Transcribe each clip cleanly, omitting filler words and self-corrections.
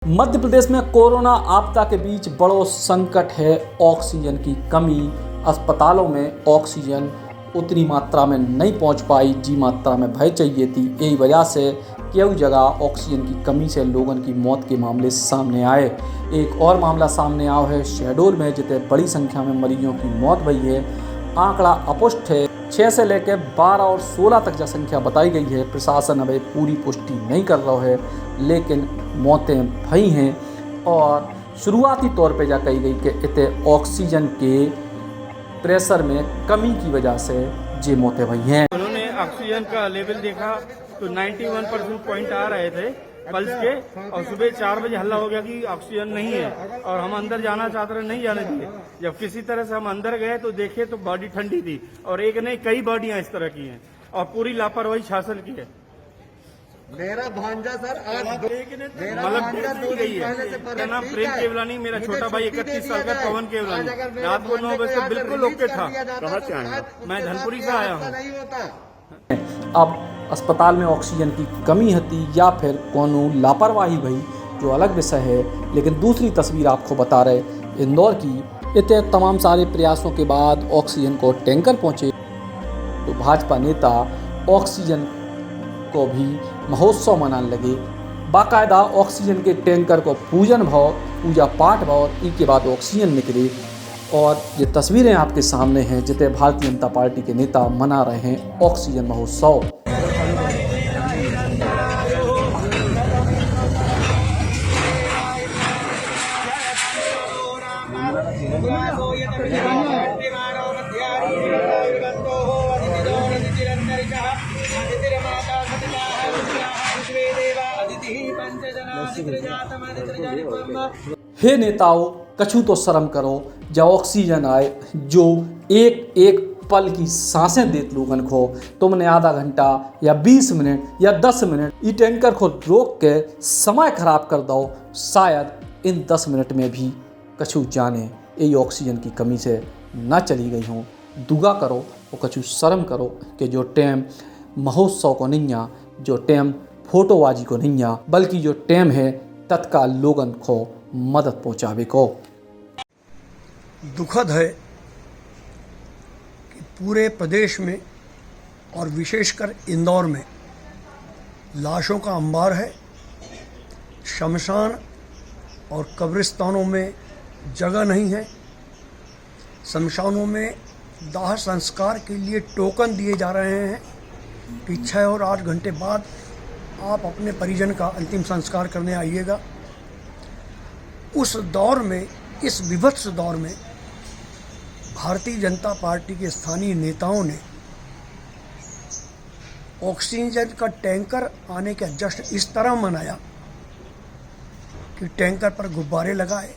मध्य प्रदेश में कोरोना आपदा के बीच बड़ो संकट है ऑक्सीजन की कमी। अस्पतालों में ऑक्सीजन उतनी मात्रा में नहीं पहुंच पाई जी मात्रा में भय चाहिए थी। यही वजह से कई जगह ऑक्सीजन की कमी से लोगों की मौत के मामले सामने आए। एक और मामला सामने आया है शहडोल में, जिते बड़ी संख्या में मरीजों की मौत हुई है। आंकड़ा अपुष्ट है, 6 से लेकर 12 और 16 तक जो संख्या बताई गई है। प्रशासन अभी पूरी पुष्टि नहीं कर रहा है, लेकिन मौतें भई हैं और शुरुआती तौर पे जा कही गई कि इतने ऑक्सीजन के प्रेशर में कमी की वजह से ये मौतें भई हैं। उन्होंने ऑक्सीजन का लेवल देखा तो 91% पॉइंट आ रहे थे पल्स के, और सुबह 4 बजे हल्ला हो गया कि ऑक्सीजन नहीं है और हम अंदर जाना चाहते रहे, नहीं जाने दिए। जब किसी तरह से हम अंदर गए तो देखे तो बॉडी ठंडी थी, और एक नहीं कई बॉडियां इस तरह की हैं और पूरी लापरवाही शासन की है। मेरा भांजा सर आज मतलब गई है। क्या नाम प्रेम केवलानी, मेरा छोटा भाई 31 साल का पवन केवलानी, रात को 9 बजे बिल्कुल ओके था। कहाँ से आया? मैं धनपुरी से आया हूँ। अब अस्पताल में ऑक्सीजन की कमी होती या फिर कोनो लापरवाही भई, जो अलग विषय है। लेकिन दूसरी तस्वीर आपको बता रहे इंदौर की। इतने तमाम सारे प्रयासों के बाद ऑक्सीजन को टैंकर पहुँचे तो भाजपा नेता ऑक्सीजन को भी महोत्सव मनाने लगे। बाकायदा ऑक्सीजन के टैंकर को पूजा पाठ भाव और इसके बाद ऑक्सीजन निकले। और ये तस्वीरें आपके सामने हैं, जिते भारतीय जनता पार्टी के नेता मना रहे हैं ऑक्सीजन महोत्सव। हे नेताओं, कछु तो शर्म करो। जब ऑक्सीजन आए जो एक एक पल की सांसें देत लोगन को, तुमने आधा घंटा या 20 मिनट या 10 मिनट ये टैंकर को रोक के समय खराब कर दो। शायद इन 10 मिनट में भी कछु जाने यही ऑक्सीजन की कमी से ना चली गई हों। दुआ करो और कछु शर्म करो कि जो टाइम महोत्सव को नहीं आ, जो टाइम फोटोबाजी को नहीं आ, बल्कि जो टाइम है तत्काल लोगन को मदद पहुंचावे को। दुखद है कि पूरे प्रदेश में और विशेषकर इंदौर में लाशों का अंबार है। शमशान और कब्रिस्तानों में जगह नहीं है। शमशानों में दाह संस्कार के लिए टोकन दिए जा रहे हैं कि 6 और 8 घंटे बाद आप अपने परिजन का अंतिम संस्कार करने आइएगा। उस दौर में, इस विभत्स दौर में भारतीय जनता पार्टी के स्थानीय नेताओं ने ऑक्सीजन का टैंकर आने का जश्न इस तरह मनाया कि टैंकर पर गुब्बारे लगाए,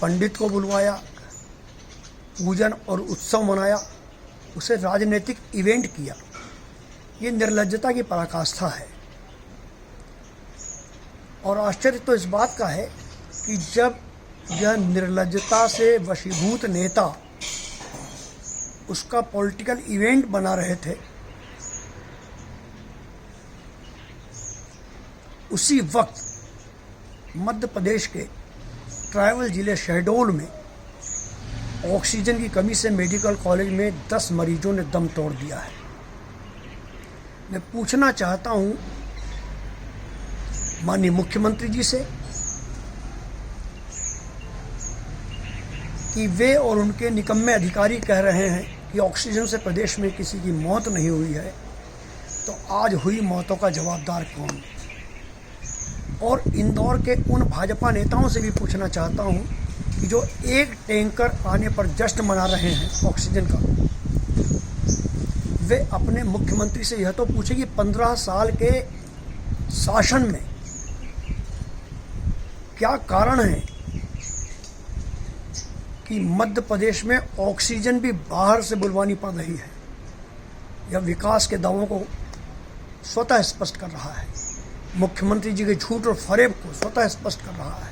पंडित को बुलवाया, पूजन और उत्सव मनाया, उसे राजनीतिक इवेंट किया। ये निर्लज्जता की पराकाष्ठा है। और आश्चर्य तो इस बात का है कि जब यह निर्लज्जता से वशीभूत नेता उसका पॉलिटिकल इवेंट बना रहे थे, उसी वक्त मध्य प्रदेश के ट्राइबल जिले शहडोल में ऑक्सीजन की कमी से मेडिकल कॉलेज में 10 मरीजों ने दम तोड़ दिया है। मैं पूछना चाहता हूं माननीय मुख्यमंत्री जी से कि वे और उनके निकम्मे अधिकारी कह रहे हैं कि ऑक्सीजन से प्रदेश में किसी की मौत नहीं हुई है, तो आज हुई मौतों का जवाबदार कौन? और इंदौर के उन भाजपा नेताओं से भी पूछना चाहता हूं कि जो एक टैंकर आने पर जश्न मना रहे हैं ऑक्सीजन का, वे अपने मुख्यमंत्री से यह तो पूछे कि 15 साल के शासन में क्या कारण है कि मध्य प्रदेश में ऑक्सीजन भी बाहर से बुलवानी पड़ रही है। यह विकास के दावों को स्वतः स्पष्ट कर रहा है, मुख्यमंत्री जी के झूठ और फरेब को स्वतः स्पष्ट कर रहा है।